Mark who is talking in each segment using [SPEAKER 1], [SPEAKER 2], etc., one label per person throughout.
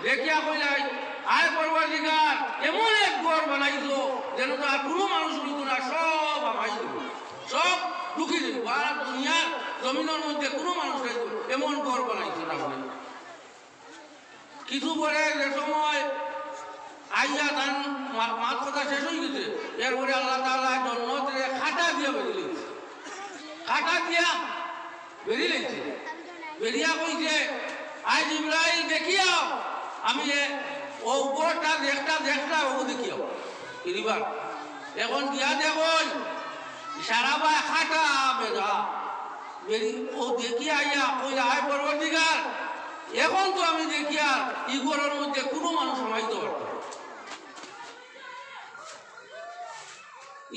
[SPEAKER 1] দেখিয়া কইলাই আয় পরবর্তীকার এমন এক ঘর বানাইছো যেন তো আর কোনো মানুষ রুকু না, সব আমাই দেব, সব ঢুকি দেব, আর দুনিয়ার জমিনের মধ্যে কোনো মানুষ এমন ঘর বানাইছো না। কিছু পরে যে সময় আইয়া তার মাত কথা শেষ হয়ে গেছে, এরপরে আল্লাহ তাআলা জন্নতে খাটা দিয়া বেরিয়ে খাটা দিয়া বেরিয়ে লেগেছে। বেরিয়া কইছে আয় জিবরাইল দেখিয়াও, আমি ও উপরটা দেখটা ও দেখিয়াও এবার এখন গিয়া দেখুন সারা বাই খাটা বেজা বেরি ও দেখিয়া আইয়া কইলা আয় পরবর্তীকার এখন তো আমি দেখিয়া ই ঘরের মধ্যে কোনো মানুষ সমাইতে পারত না।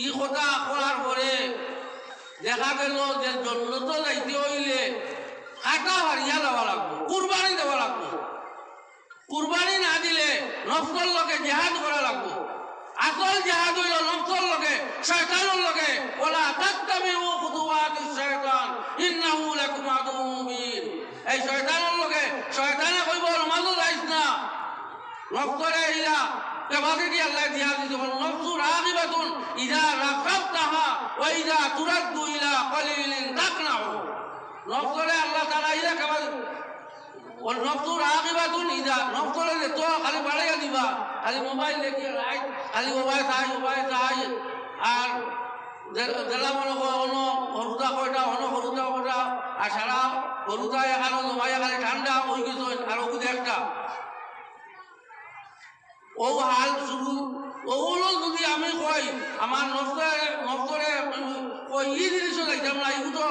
[SPEAKER 1] ই কথা করার পরে দেখা গেল যে জন্নত যাইতে হইলে কাটা হারিয়া দেওয়া লাগবো, কুরবানি দেওয়া লাগবো। কুরবানি না দিলে নফসর লোকে জেহাদ করা লাগবো। আসল জেহাদ হইল নফসর লোকে, শয়তানের লোকে। ওয়ালা তাত্তাবিউ খুতুওয়াতিশ শায়তান ইন্নাহু লাকুম আদুউম মুবিন। এই শয়তানের লোকে, শয়তানে কইব নামাজও যাইস না, নফসরে ইলা কেবাদি আল্লাহ দিয়া দিছে নফসু রাগিবাতুন ইযা রাকাবতাহা ওয়া ইযা তুরাদ্দু ইলা কলিলিন তাকনাউ। নফসরে আল্লাহ তাআলা ইলা কেবাদি ও নফসু রাগিবাতুন ইযা নফসরে তো খালি বাড়াইয়া দিবা, খালি মোবাইল দেখি রাইট, খালি মোবাইল চাই আর জেলা মনে অন হরুদা কয়টা অন হরুদা কয়টা আর সারা হরুদা এখানে জমাইয়া খালি ঠান্ডা হয়ে গেছে আর ওগুলো একটা ও হাল শুরু। ওগুলো যদি আমি কই আমার নফসরে ওই ই জিনিসও যাইতাম না, এগুলো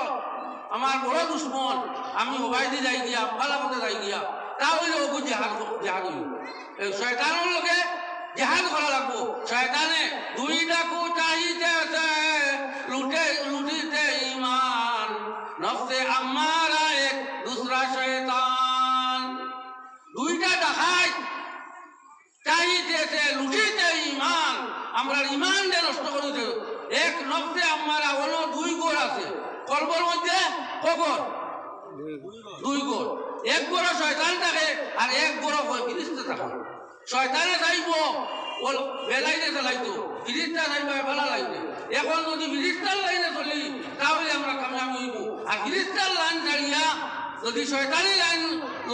[SPEAKER 1] আমার বড় দুশ্মন, আমি ওবাইদি যাই গিয়া পালামতে যাই গিয়া, তাহলে ওকে জেহাদ হইল। এই শয়তানের লোকে জেহাদ করা লাগবো। শয়তানে দুইটাকু চাহিতেছে লুটিতে ইমান, নফসে আম্মারা এক দুসরা শয়তান। দুইটা দেখায় চাহিতেছে লুটিতে ইমান, আমরা ইমান দিয়ে নষ্ট করিতে। এক নফসে আম্মারা অন্য দুই গোড় আছে কলবর মধ্যে, কখন দুই গোড়, এক গোড় শয়তান থাকে আর এক গোড় ফিরিস্তা থাকে। শয়তানে চাইব ও বেলাইনে চালাইতো, ফিরিস্তা চাইব বেলা লাইনে। এখন যদি ফিরিস্তার লাইনে চলি তাহলে আমরা কামিয়াবি হইব, আর ফিরিস্তার লাইন ছাড়িয়া যদি শয়তানি লাইন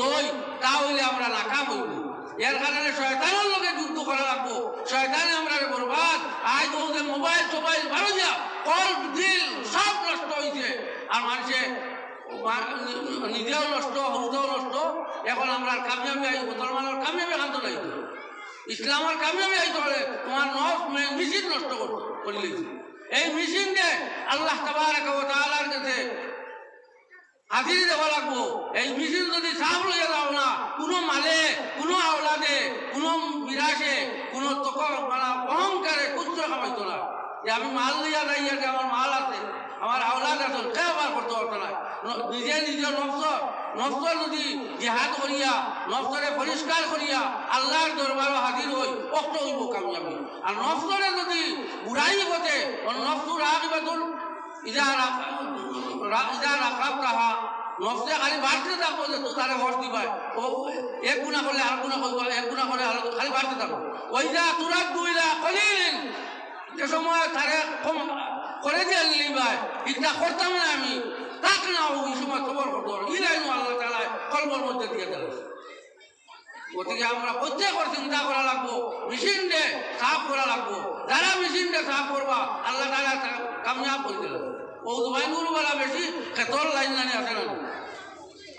[SPEAKER 1] লই তাহলে আমরা নাকাম হইব। এর কারণে শয়তানের লোকে যুদ্ধ করা লাগবো। শয়তানে আমরা বরবাদ। আজ বলতে মোবাইল টোবাইল ভালো যা কল দিল সব নষ্ট হয়েছে, আর মানুষে নিজেও নষ্ট, হরুদাও নষ্ট। এখন আমরা কামিয়াবি আইব, মুসলমানের কামিয়াবি কান্ত লাগতো, ইসলামের কামিয়াবি আইতে হলে তোমার মেশিন নষ্ট করে লিখছি। এই মেশিনকে আল্লাহ তাবারাক ওয়া তাআলার কাছে হাজির দেওয়া লাগবো। এই মেশিন যদি সাফ লইয়া যাও না, কোনো মালে, কোনো আওলাদে, কোনো বিরাসে, কোনো অহংকারে কুচ্ছ খামাইতো না যে আমি মাল লইয়া যাইয়া যে আমার মাল আছে, আমার আওলাদ আছে, কেবার করতে পারতো না। নিজের নফসর যদি জিহাদ করিয়া নফসরে পরিষ্কার করিয়া আল্লাহর দরবারে হাজির হই, কষ্ট হইব কামিয়াবি। আর নফসরে যদি বুড়াই হতে নফসুর আকিবাতুল ইযা রাকাবতাহা, নফসে খালি বাড়তে থাকবো যে তো তারে হস দিবাই, ও এক গুণা করলে আর গুণা করবো, এক গুণা করলে আর খালি বাড়তে থাকবো। ওই যা তুরাদ্দু ইলা কলিলিন, যে সময় তারে করে দিয়ে নিবাই ইটা করতাম না আমি, তাক না ওই সময় খবর করতে পারো ইলাইনু আল্লাহ তাআলা কলবের মধ্যে দিয়ে দেয়। গতিকে আমরা প্রত্যেকের চিন্তা করা লাগবো, মেশিন দিয়ে সাফ করা লাগবো। যারা মেশিন দিয়ে সাফ করবা আল্লাহ তাআলা কামিয়াব করে দিল। ও জবাইনুর বলা বেশি খেতর লাইন লাইনে আছে না,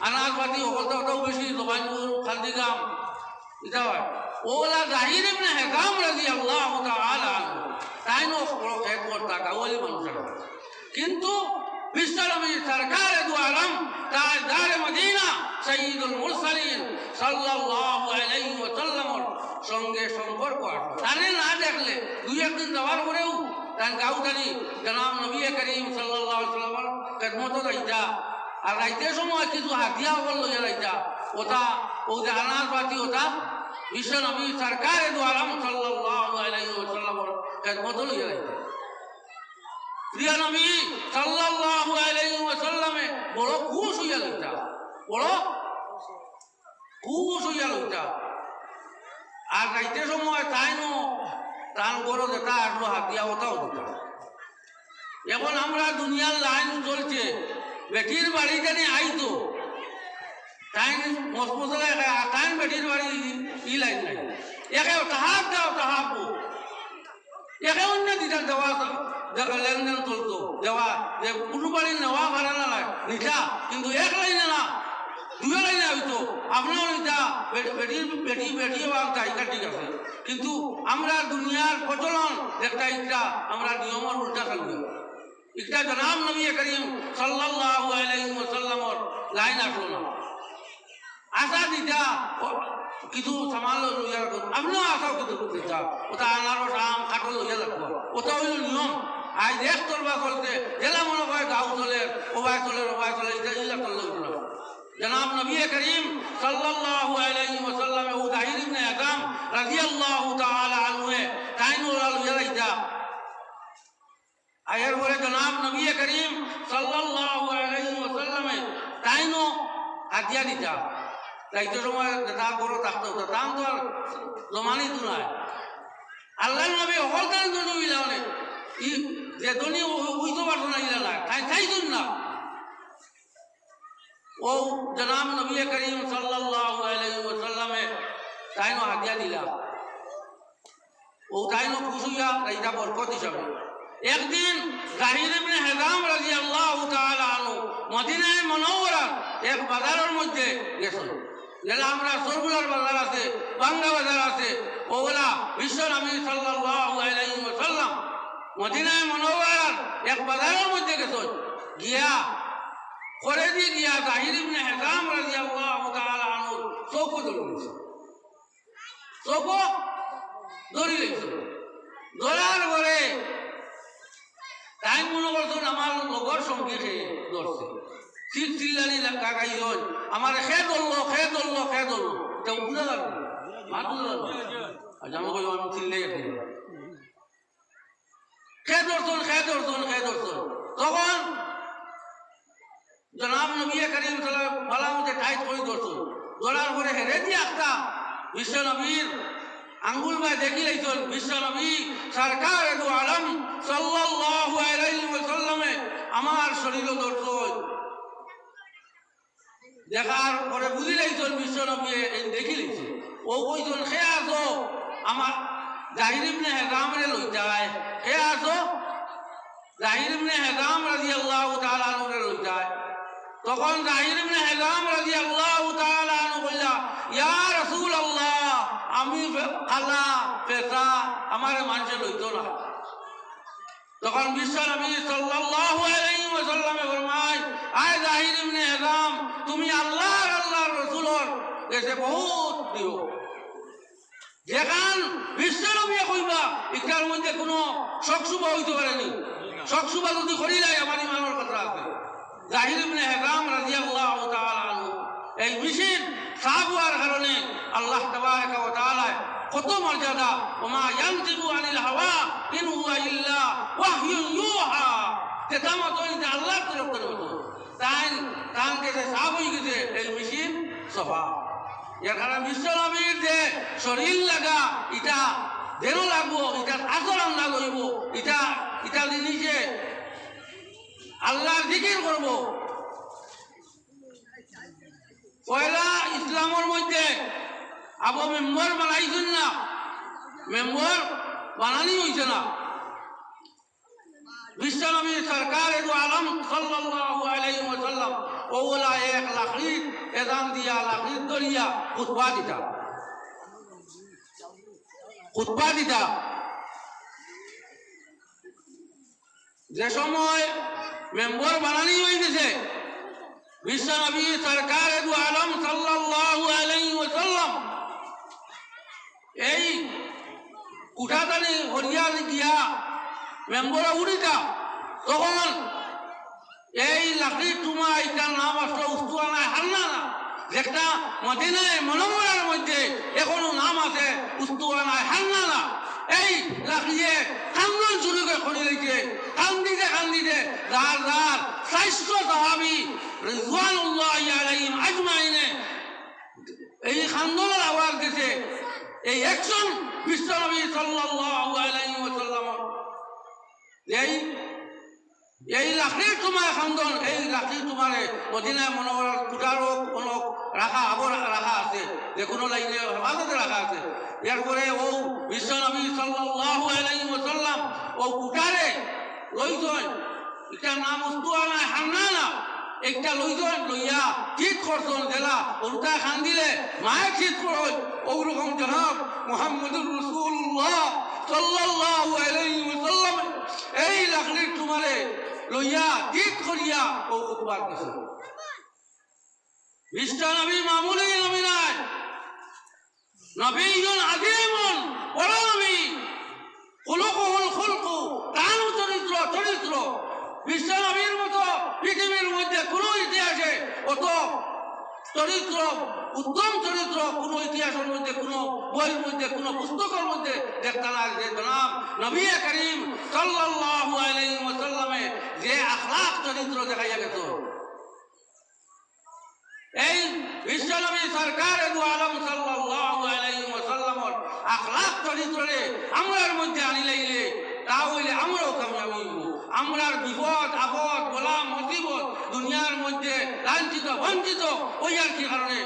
[SPEAKER 1] আনাজপাতি ওটাও বেশি, জবাইনুর খালদিগাম এটা হয়। ওলা জাহির ইবনে হিকাম রাদিয়াল্লাহু তাআলা আনহু তাইনো বড় খেত করতা গাওয়ালি মানুষের, কিন্তু বিশ্বনবী সরকার দু আলম তাজদার মদিনা সাইয়্যিদুল মুরসালিন সাল্লাল্লাহু আলাইহি ওয়া সাল্লামের সঙ্গে সম্পর্ক তারে না দেখলে দুই একদিন যাওয়ার পরেও তার গাউদানি জনাব নবী করিম সাল্লাল্লাহু আলাইহি ওয়াসাল্লামের খেদমত যাইতা, আর রাইতে সময় কিছু হাতিয়া বল লইয়া যাইতা, ওটা ও যে আনাজপাতি ওটা বিশ্বনবী সরকার দু আলম সাল্লাল্লাহু আলাইহি ওয়া সাল্লামের খেদমত লইয়া যাইতা। প্রিয় নবী সাল্লাল্লাহু আলাইহি ওয়া সাল্লামে বড় খুশ হইয়া লইতা, বড় খুশ হইয়া লইতা। আর রাইতে সময় তাইনো তার বড় যেটা আসলো হাতিয়া ওটাও দিত। এখন আমরা দুনিয়ার লাইন চলছে, বেটির বাড়ি জানি আইতো তাই মসমসলায় তাই বেটির বাড়ি ই লাইন নাই, একে তাহার দাও তাহার একে অন্য দিটা দেওয়া লেনদেন চলতো, দেওয়া যে কোনো বাড়ি নেওয়া ভাড়া না লাগে নিতা, কিন্তু এক লাইনে না দুয়ে লাইনে হইতো আপনার নিতা বেটিও আনতা, এটা ঠিক আছে। কিন্তু আমরা দুনিয়ার প্রচলন একটা একটা আমরা নিয়মের উল্টা চালু, একটা জনাব নবী করিম সাল্লাল্লাহু আলাইহি ওয়াসাল্লামের লাইন আসলো না, আসা দিতা কিছু সামান লইয়া রাখো, আপনিও আসাও কিছু দিতা, ওটা আনারস আম কাঠল লইয়া রাখবো, ওটা হইল নিয়ম। আজ এক চলবা চলতে জেলা মনে হয় গাঁও চলে ওবাই চলে এটা ইলা চললে জনাব নবী করিম সাল্লাল্লাহু আলাইহি ওয়াসাল্লাম ও যাহির ইবনে আদম রাদিয়াল্লাহু তাআলা আনহু কাইনুল লইয়া রাইতা আয়ের পরে জনাব নবী করিম সাল্লাল্লাহু আলাইহি ওয়াসাল্লাম কাইনো হাতিয়া দিতা, রাইতে সময় তা করো থাকতে হতো, তাম তো আর জমানি তো নাই। আল্লাহ নবী হল তার জন্য ইলা অনেক ই যে ধনী বুঝতে পারতো না ইলা না খাইছুন না। ও জনাব নবী করিম সাল্লাল্লাহু আলাইহি ওয়াসাল্লামে তাইনো হাতিয়া দিলা, ও তাইনো খুশি হইয়া রাইতা বরকত হিসাবে। একদিন যাহির ইবনে হিজাম রাদিয়াল্লাহু তাআলা আনহু মদিনায়ে মুনাওয়ারার এক বাজারের মধ্যে গেছেন, যেটা আমরা সরগুলার বাজার আছে, বাঙ্গা বাজার আছে, ওগুলা বিশ্ব নবী সাল্লাল্লাহু আলাইহি ওয়াসাল্লাম মদিনায়ে মুনাওয়ারার এক বাজারের মধ্যে গেছেন, গিয়া করে দিয়ে গিয়া যাহির ইবনে হিজাম রাদিয়াল্লাহু তাআলা আনহু চোখ ধরে চোখ ধরে লেগেছে, ধরার পরে তাই মনে করছেন আমার লগর সঙ্গী খেয়ে ধরছে, ঠিক চিল্লানি কাকাই হল আমার খে ধরলো কেউ বুঝা লাগবে মা বুঝা লাগবে, আচ্ছা আমাকে আমি চিল্লে গেছি খে ধরছেন। তখন জনাব নবী করিম সাল্লাল্লাহু ভালো মতো টাইট করে ধরছেন, ধরার পরে হেরে দিয়ে একটা বিশ্ব নবীর আঙ্গুল ভাই দেখি লাইছেন, বিশ্ব নবী সরকার দু আলম সাল্লাল্লাহু আলাইহি ওয়াসাল্লামে আমার শরীর ধরছেন, দেখার পরে বুঝি লাইছেন বিশ্ব নবী দেখি লাইছেন, ও কইছেন খে আসো আমার যাহির ইবনে হিজামরে লই যায়, খে আসো যাহির ইবনে হিজাম রাদিয়াল্লাহু তাআলা আনহু লই যায়। তখন যাহির ইবনে হিজাম রাদিয়াল্লাহু তাআলা আনহু কইলা ইয়া রাসূলুল্লাহ আমি খালা পেশা আমার মানুষে লইতো না। তখন বিশ্ব নবী সাল্লাল্লাহু আলাইহি ওয়াসাল্লাম ফরমায় আয় যাহির ইবনে হিজাম তুমি আল্লাহর রাসূলের কাছে বহুত প্রিয়, যেখান বিশ্ব নবী কইবা ইকার মধ্যে কোনো শকসুবা হইতে পারেনি, শকসুবা যদি করিলাই আমার ইমানের কথা আছে। যাহির ইবনে হিজাম রাদিয়াল্লাহু তাআলা আনহু এই মিশন সাহাব হওয়ার কারণে আল্লাহ তাবারাকা ওয়া তাআলা কত মর্যাদা, ওমা ইয়ানতিকু আনিল হাওয়া ইন হুয়া ইল্লা ওয়াহয়ুন ইউহা, যেটা মত এটা আল্লাহর তরফ থেকে তান কেটে সাহাব হয়ে গেছে এই মিশন সফা। এর কারণে বিশ্ব নবীর যে শরীর লাগা এটা দেরো লাগবো, এটা আচরণ না করব, এটা জিনিসে আল্লাহর জিকির করব। পয়লা ইসলামের মধ্যে আবু মেম্বর বানাইছেন না, মেম্বর বানানি হয়েছে না, বিশ্ব নবী সরকার দু আলম সাল্লাল্লাহু আলাইহি ওয়াসাল্লাম ওলা এক লাকড়ি এদান দিয়া লাকড়ি দরিয়া খুতবা দিতা। যে সময় মেম্বর বানানি হইতেছে বিশ্ব নবী সরকার দু আলম সাল্লাল্লাহু আলাইহি ওয়াসাল্লাম এই কুঠাদানি হরিয়া গিয়া মেম্বরা উড়িতা, তখন এই লাকড়ি টুমা এটার নাম আসলো উস্তুয়ানা হান্নানা, যেটা মদিনায়ে মুনাওয়ারার মধ্যে এখনো নাম আছে উস্তুয়ানা হান্নানা। এই লাকড়িয়ে কান্দন শুরু করে লইছে, কান্দিতে যার 400 সাহাবী রিজওয়ানুল্লাহি আলাইহিম আজমাইনে এই কান্দনের আওয়াজ দিছে। এই অ্যাকশন বিশ্বনবী সাল্লাল্লাহু আলাইহি ওয়াসাল্লাম এই লাকড়ির তোমার খান্দন এই লাকড়ি তোমারে মদিনায় মনোহর কুটারও কোনো রাখা আবর রাখা আছে যে কোনো লাইনে হেফাজতে রাখা আছে এরপরে ও বিশ্বনবী সাল্লাল্লাহু আলাইহি ওয়াসাল্লাম ও কুটারে লইছেন এটা নাম উস্তুয়ানা হান্নানা একটা লইছেন লইয়া ঠিক করছেন জেলা ওটা খান দিলে মায়ের ঠিক করো ওরকম জনাব মুহাম্মদুর রাসূলুল্লাহ সাল্লাল্লাহু আলাইহি ওয়াসাল্লাম এই লাকড়ির তোমারে লইয়া ঠিক করিয়া ও খুতবা করছে বিশ্বনবী মামুলি নবী নয় নবিয়্যুন আযীমুন বড় নবী খুলুকুল খুলকু তার চরিত্র বিশ্বনবীর মতো পৃথিবীর মধ্যে কোনো ইতিহাসে অত চরিত্র উত্তম চরিত্র কোনো ইতিহাসের মধ্যে কোনো বইয়ের মধ্যে কোনো পুস্তকের মধ্যে দেখতে না যে জনাব নবী করিম সাল্লাল্লাহু আলাইহি ওয়াসাল্লামে যে আখলাক চরিত্র দেখাইয়া গেছে এই বিশ্বনবী সরকার দু আলম সাল্লাল্লাহু আলাইহি ওয়াসাল্লামের আখলাক চরিত্রে আমরার মধ্যে আনিলাইলে তাহলে আমরাও কামিয়াব হইব আমরার বিপদ আপদ গোলাম মুসিবত দুনিয়ার মধ্যে লাঞ্ছিত বঞ্চিত ওইয়ার কি কারণে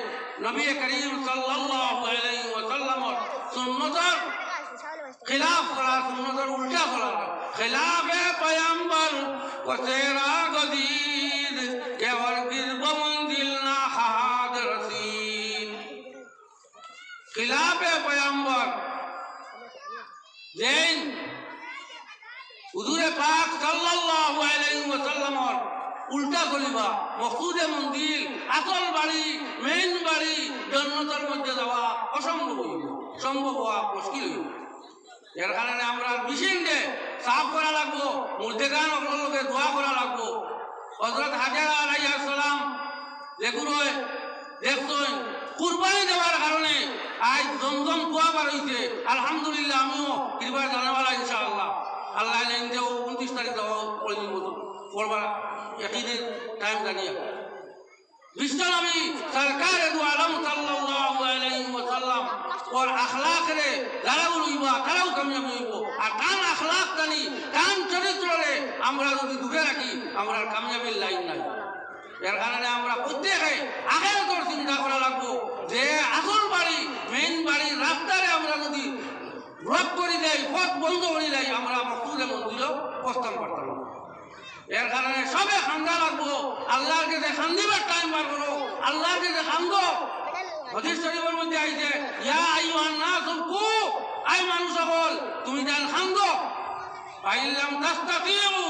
[SPEAKER 1] নবী করিম সাল্লাল্লাহু আলাইহি ওয়াসাল্লামের সুন্নতর খিলাফ করা সুন্নতর উল্টা করা খিলাফে পয়গম্বর ও তেরা গদিদ কে হরগিজ বমন্দিল না হাদ রসিদ খিলাফে পয়গম্বর যেন হুজুরে পাক সাল্লাল্লাহু আলাইহি ওয়াসাল্লামের উল্টা করিবা মকসুদে মন্দির আসল বাড়ি মেইন বাড়ি জান্নাতের মধ্যে যাওয়া অসম্ভব হইব সম্ভব হওয়া মুশকিল হইব এর কারণে আমরা মিশিংকে সাফ করা লাগবো মুর্দেগান অগ্রলোকে দোয়া করা লাগবো হযরত হাজরা আলাইহিস সালাম যেগুলো দেখছেন কুরবানি দেওয়ার কারণে আজ জমজম কুয়া বার হইছে আলহামদুলিল্লাহ আমিও কৃপা জানাওয়ালা ইনশাআল্লাহ আল্লাহ নেনতেও 29 তারিখ দেওয়া করে দিব পড়বার একদিনের টাইম জানিয়ে বিশ্বনবী সরকার দু আলম সাল্লাল্লাহু আলাইহি ওয়াসাল্লাম ওর আখলাক রে যারাও লইবা তারাও কামিয়াব হইব আর কান আখলাক জানি কান চরিত্র রে আমরা যদি দূরে রাখি আমরা কামিয়াবির লাইন নাই এর কারণে আমরা প্রত্যেকে আখিরাতের চিন্তা করা লাগবো যে আসল বাড়ি মেইন বাড়ির রাস্তারে আমরা যদি ব্লক করে দেয় পথ বন্ধ করে দেয় আমরা মকসুদে মন্দিরও প্রস্থান করতে পারবো এর কারণে সবে খান্দা লাগবো আল্লাহর কাছে খান্দিবার টাইম বার করো আল্লাহর কাছে খান্দো হাদিস শরীফের মধ্যে আইছে ইয়া আইয়ুহান নাস কু আই মানুষ সকল তুমি জান খান্দো ফাইল্লাম তাস্তাতিউ